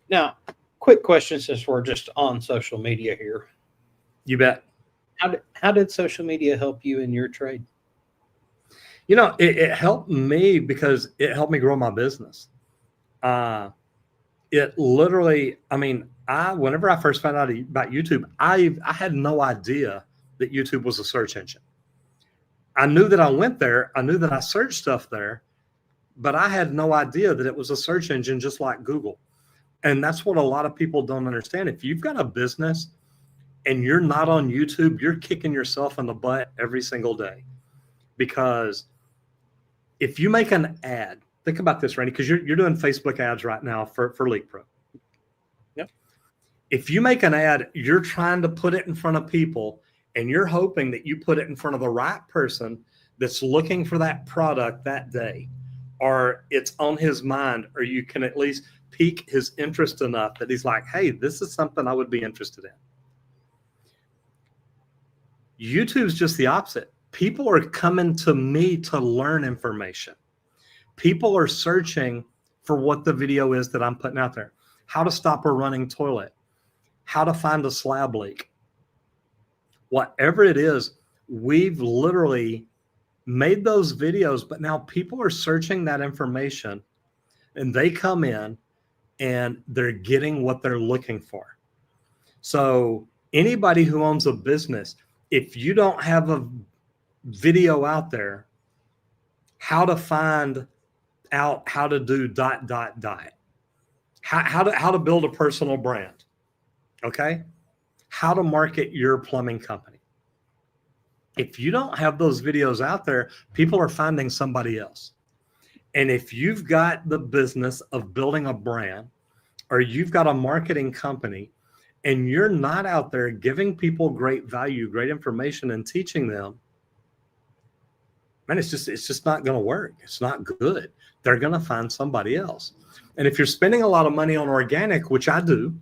Now, quick question, since we're just on social media here. You bet. How did social media help you in your trade? It helped me because it helped me grow my business. It literally, whenever I first found out about YouTube, I had no idea that YouTube was a search engine. I knew that I went there. I knew that I searched stuff there, but I had no idea that it was a search engine just like Google. And that's what a lot of people don't understand. If you've got a business and you're not on YouTube, you're kicking yourself in the butt every single day. Because if you make an ad think about this, Randy, because you're doing Facebook ads right now for Leak Pro. Yep. If you make an ad, you're trying to put it in front of people, and you're hoping that you put it in front of the right person that's looking for that product that day, or it's on his mind, or you can at least pique his interest enough that he's like, hey, this is something I would be interested in. YouTube's just the opposite. People are coming to me to learn information. People are searching for what the video is that I'm putting out there. How to stop a running toilet. How to find a slab leak. Whatever it is, we've literally made those videos, but now people are searching that information, and they come in and they're getting what they're looking for. So anybody who owns a business, if you don't have a video out there, how to find out how to do ... how to build a personal brand, okay? How to market your plumbing company. If you don't have those videos out there, people are finding somebody else. And if you've got the business of building a brand, or you've got a marketing company, and you're not out there giving people great value, great information, and teaching them, man, it's just not going to work. It's not good. They're going to find somebody else. And if you're spending a lot of money on organic, which I do,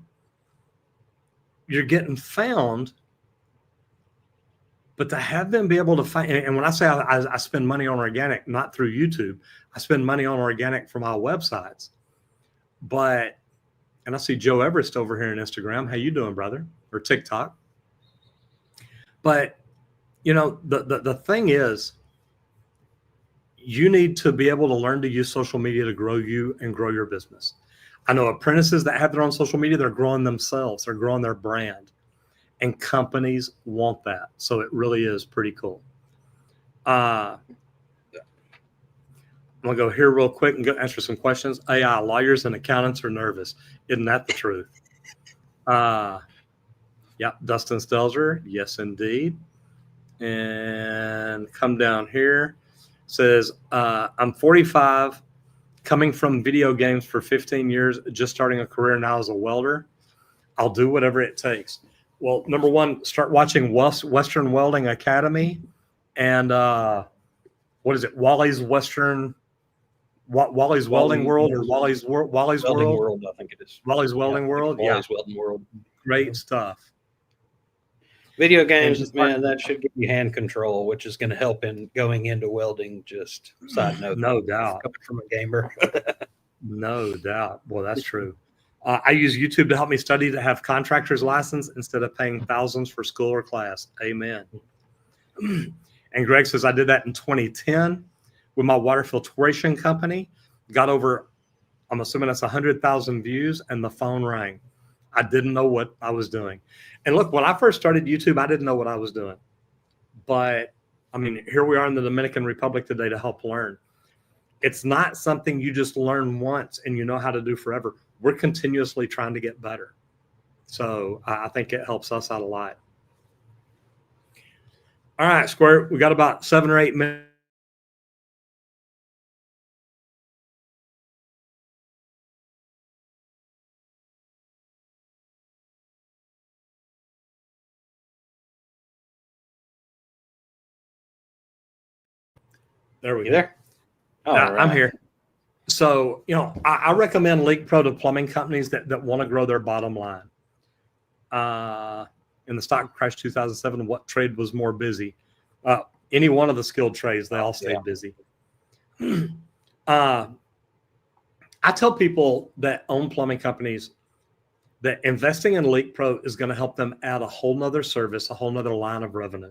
you're getting found. But to have them be able to find, and when I say I spend money on organic, not through YouTube, I spend money on organic for my websites. But, and I see Joe Everest over here on Instagram. How you doing, brother? Or TikTok. But, you know, the thing is, you need to be able to learn to use social media to grow you and grow your business. I know apprentices that have their own social media, they're growing themselves, they're growing their brand. And companies want that. So it really is pretty cool. I'm going to go here real quick and go answer some questions. AI, lawyers and accountants are nervous. Isn't that the truth? Yep, Dustin Stelzer. Yes, indeed. And come down here. Says, I'm 45, coming from video games for 15 years, just starting a career now as a welder. I'll do whatever it takes. Well, number one, start watching Western Welding Academy and what is it? Wally's Welding World, or Wally's Welding World? World, I think it is. Wally's Welding World. Wally's Welding World. Great stuff. Video games, man, that should give you hand control, which is going to help in going into welding. Just side note. No doubt. Coming from a gamer. No doubt. Well, that's true. I use YouTube to help me study to have contractor's license instead of paying thousands for school or class. Amen. And Greg says, I did that in 2010 with my water filtration company. Got over, I'm assuming that's 100,000 views, and the phone rang. I didn't know what I was doing. And look, when I first started YouTube, I didn't know what I was doing. But, I mean, here we are in the Dominican Republic today to help learn. It's not something you just learn once and you know how to do forever. We're continuously trying to get better. So I think it helps us out a lot. All right, Squirt, we got about 7 or 8 minutes. There we go. There? Oh, I'm right. here. So, you know, I recommend Leak Pro to plumbing companies that want to grow their bottom line. In the stock crash 2007, what trade was more busy? Any one of the skilled trades, they all stayed busy. I tell people that own plumbing companies that investing in Leak Pro is going to help them add a whole nother service, a whole nother line of revenue.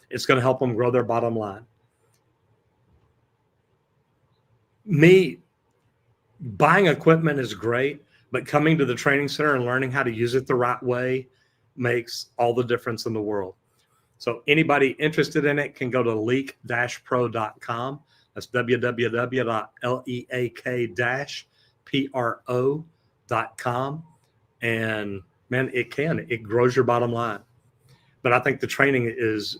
It's going to help them grow their bottom line. Me buying equipment is great, but coming to the training center and learning how to use it the right way makes all the difference in the world. So anybody interested in it can go to leak-pro.com. That's www.leak-pro.com. And man, it grows your bottom line. But I think the training is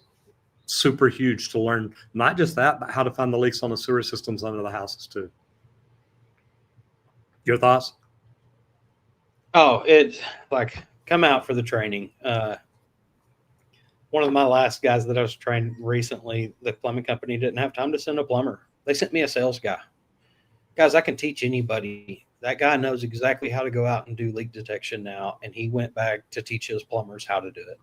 super huge to learn, not just that, but how to find the leaks on the sewer systems under the houses too. Your thoughts? Oh, it like come out for the training. One of my last guys that I was training recently, the plumbing company didn't have time to send a plumber. They sent me a sales guy. Guys, I can teach anybody. That guy knows exactly how to go out and do leak detection now, and he went back to teach his plumbers how to do it.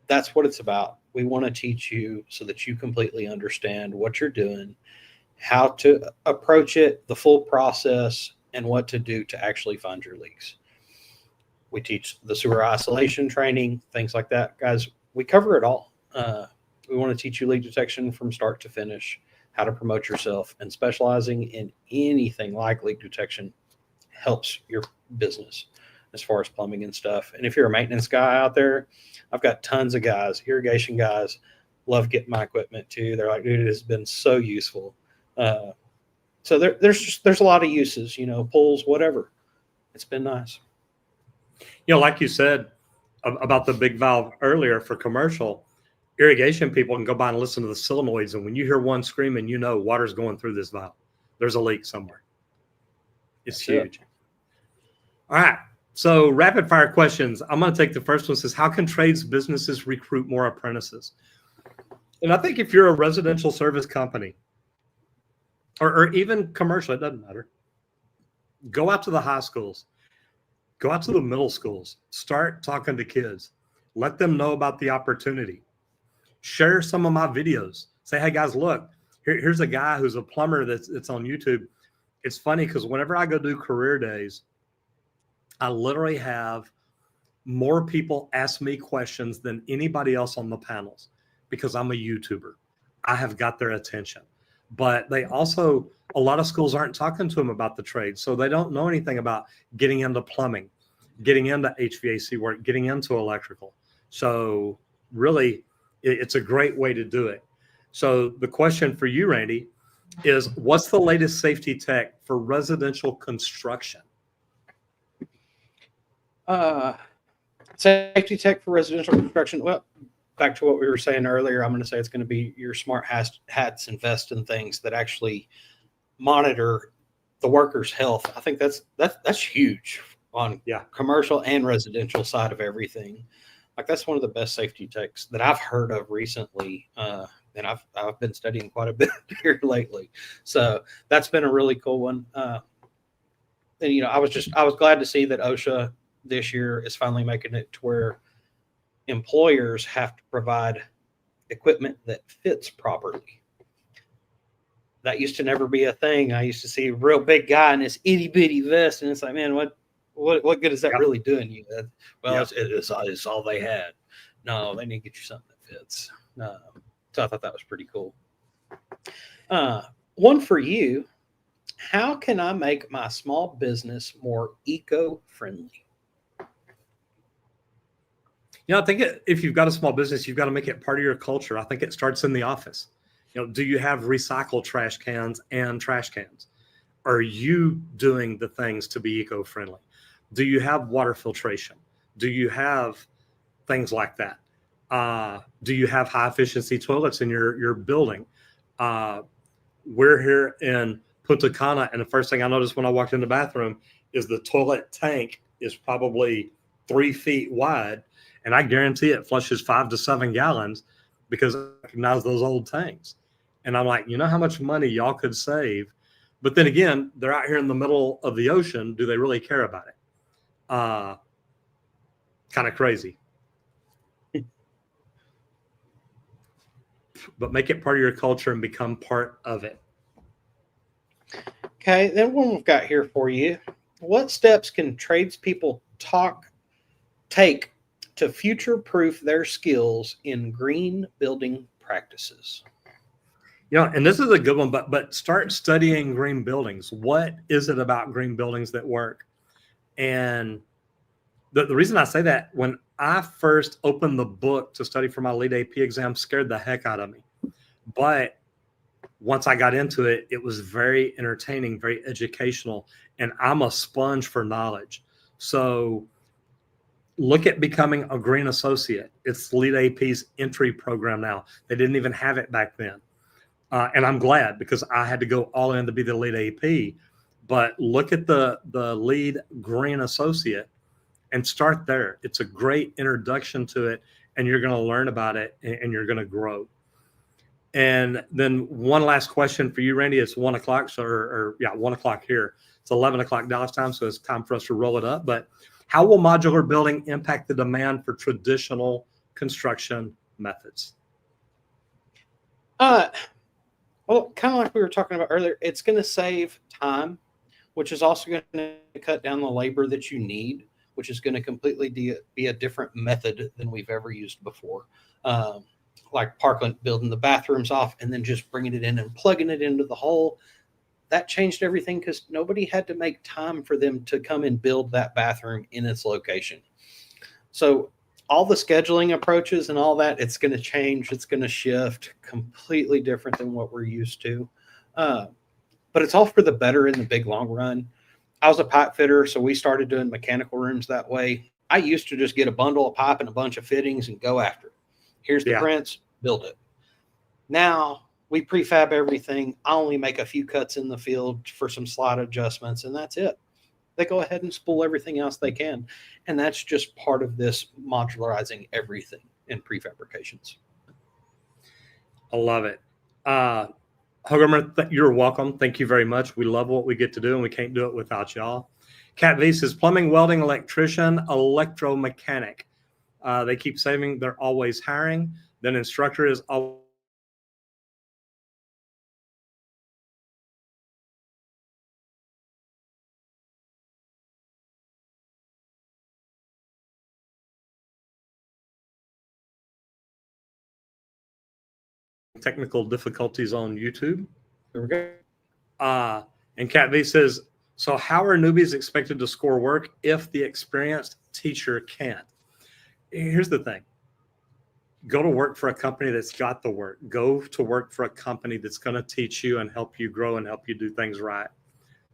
That's what it's about. We want to teach you so that you completely understand what you're doing, how to approach it, the full process, and what to do to actually find your leaks. We teach the sewer isolation training, things like that. Guys, we cover it all. We want to teach you leak detection from start to finish, how to promote yourself, and specializing in anything like leak detection helps your business as far as plumbing and stuff. And if you're a maintenance guy out there, I've got tons of guys, irrigation guys, love getting my equipment too. They're like, dude, it has been so useful. So there's a lot of uses, pulls, whatever. It's been nice. Like you said about the big valve earlier for commercial, irrigation people can go by and listen to the solenoids. And when you hear one screaming, water's going through this valve. There's a leak somewhere. It's huge. All right. So rapid fire questions. I'm going to take the first one. It says, how can trades businesses recruit more apprentices? And I think if you're a residential service company or even commercial, it doesn't matter. Go out to the high schools. Go out to the middle schools. Start talking to kids. Let them know about the opportunity. Share some of my videos. Say, hey, guys, look, here's a guy who's a plumber that's on YouTube. It's funny because whenever I go do career days, I literally have more people ask me questions than anybody else on the panels because I'm a YouTuber. I have got their attention. But they also, a lot of schools aren't talking to them about the trade. So they don't know anything about getting into plumbing, getting into HVAC work, getting into electrical. So really, it's a great way to do it. So the question for you, Randy, is what's the latest safety tech for residential construction? Safety tech for residential construction. Well, back to what we were saying earlier, I'm going to say it's going to be your smart hats and vests and things that actually monitor the workers' health. I think that's huge on commercial and residential side of everything. Like that's one of the best safety techs that I've heard of recently. And I've been studying quite a bit here lately. So that's been a really cool one. And I was glad to see that OSHA this year is finally making it to where employers have to provide equipment that fits properly. That used to never be a thing. I used to see a real big guy in this itty bitty vest, and it's like, man, what good is that really doing you? Well, it's all they had. No, they need to get you something that fits. So I thought that was pretty cool. One for you. How can I make my small business more eco-friendly? I think if you've got a small business, you've got to make it part of your culture. I think it starts in the office. Do you have recycled trash cans and trash cans? Are you doing the things to be eco-friendly? Do you have water filtration? Do you have things like that? Do you have high efficiency toilets in your building? We're here in Punta Cana, and the first thing I noticed when I walked in the bathroom is the toilet tank is probably 3 feet wide, and I guarantee it flushes 5 to 7 gallons because I recognize those old tanks. And I'm like, how how much money y'all could save? But then again, they're out here in the middle of the ocean. Do they really care about it? Kind of crazy. But make it part of your culture and become part of it. Okay, then one we've got here for you. What steps can tradespeople take to future-proof their skills in green building practices? And this is a good one, but start studying green buildings. What is it about green buildings that work? And the reason I say that, when I first opened the book to study for my lead AP exam, scared the heck out of me. But once I got into it, it was very entertaining, very educational, and I'm a sponge for knowledge. So look at becoming a green associate. It's Lead AP's entry program now. They didn't even have it back then. And I'm glad because I had to go all in to be the lead AP. But look at the lead green associate and start there. It's a great introduction to it, and you're going to learn about it, and you're going to grow. And then one last question for you, Randy. It's 1 o'clock, so or 1 o'clock here. It's 11 o'clock Dallas time, so it's time for us to roll it up. But how will modular building impact the demand for traditional construction methods? Well, kind of like we were talking about earlier, it's going to save time, which is also going to cut down the labor that you need, which is going to completely be a different method than we've ever used before. Like Parkland building the bathrooms off and then just bringing it in and plugging it into the hole. That changed everything because nobody had to make time for them to come and build that bathroom in its location. So all the scheduling approaches and all that, it's going to change. It's going to shift completely different than what we're used to. But it's all for the better in the big long run. I was a pipe fitter, so we started doing mechanical rooms that way. I used to just get a bundle of pipe and a bunch of fittings and go after it. Here's the prints, build it. Now we prefab everything. I only make a few cuts in the field for some slide adjustments, and that's it. They go ahead and spool everything else they can. And that's just part of this modularizing everything in prefabrications. I love it. Hogerman, you're welcome. Thank you very much. We love what we get to do, and we can't do it without y'all. Cat V says plumbing, welding, electrician, electromechanic. They keep saving. They're always hiring. Then instructor is always technical difficulties on YouTube. There we go. And Cat V says, so how are newbies expected to score work if the experienced teacher can't? Here's the thing. Go to work for a company that's got the work. Go to work for a company that's going to teach you and help you grow and help you do things right.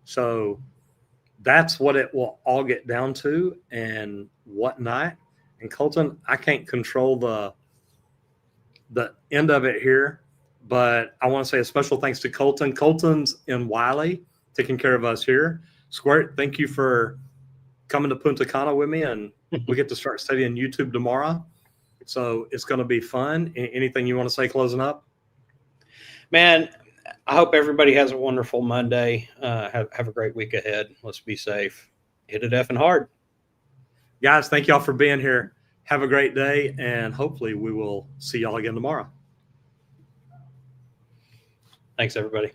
So that's what it will all get down to and whatnot. And Colton, I can't control the end of it here, but I want to say a special thanks to Colton. Colton's in Wiley, taking care of us here. Squirt, thank you for coming to Punta Cana with me, and we get to start studying YouTube tomorrow. So it's going to be fun. Anything you want to say closing up? Man, I hope everybody has a wonderful Monday. Have a great week ahead. Let's be safe. Hit it effing hard. Guys, thank y'all for being here. Have a great day, and hopefully we will see y'all again tomorrow. Thanks, everybody.